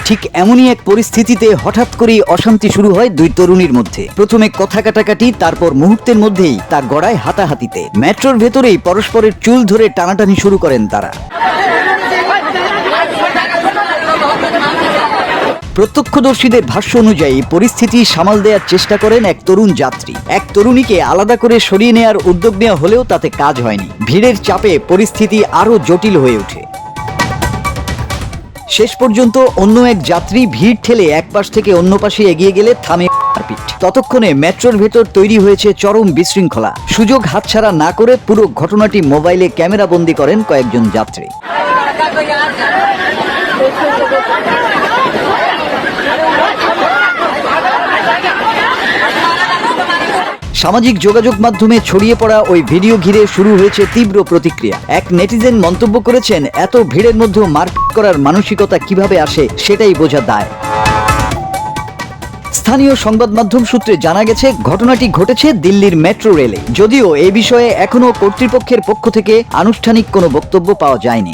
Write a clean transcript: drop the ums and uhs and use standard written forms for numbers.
ঠিক এমনই এক পরিস্থিতিতে হঠাৎ করেই অশান্তি শুরু হয় দুই তরুণীর মধ্যে। প্রথমে কথা কাটাকাটি, তারপর মুহূর্তের মধ্যেই তা গড়ায় হাতাহাতিতে। মেট্রোর ভেতরেই পরস্পরের চুল ধরে টানাটানি শুরু করেন তারা। প্রত্যক্ষদর্শীদের ভাষ্য অনুযায়ী পরিস্থিতি সামাল দেওয়ার চেষ্টা করেন এক তরুণ যাত্রী। এক তরুণীকে আলাদা করে সরিয়ে নেওয়ার উদ্যোগ নেওয়া হলেও তাতে কাজ হয়নি। ভিড়ের চাপে পরিস্থিতি আরও জটিল হয়ে ওঠে। শেষ পর্যন্ত অন্য এক যাত্রী ভিড় ঠেলে এক পাশ থেকে অন্য পাশে এগিয়ে গেলে থামে মারপিট। ততক্ষণে মেট্রোর ভেতর তৈরি হয়েছে চরম বিশৃঙ্খলা। সুযোগ হাতছাড়া না করে পুরো ঘটনাটি মোবাইলে ক্যামেরাবন্দি করেন কয়েকজন যাত্রী। সামাজিক যোগাযোগ মাধ্যমে ছড়িয়ে পড়া ওই ভিডিও ঘিরে শুরু হয়েছে তীব্র প্রতিক্রিয়া। এক নেটিজেন মন্তব্য করেছেন, এত ভিড়ের মধ্যে মারপিট করার মানসিকতা কিভাবে আসে সেটাই বোঝা দায়। স্থানীয় সংবাদ মাধ্যম সূত্রে জানা গেছে, ঘটনাটি ঘটেছে দিল্লির মেট্রো রেলে। যদিও এ বিষয়ে এখনো কর্তৃপক্ষের পক্ষ থেকে আনুষ্ঠানিক কোনো বক্তব্য পাওয়া যায়নি।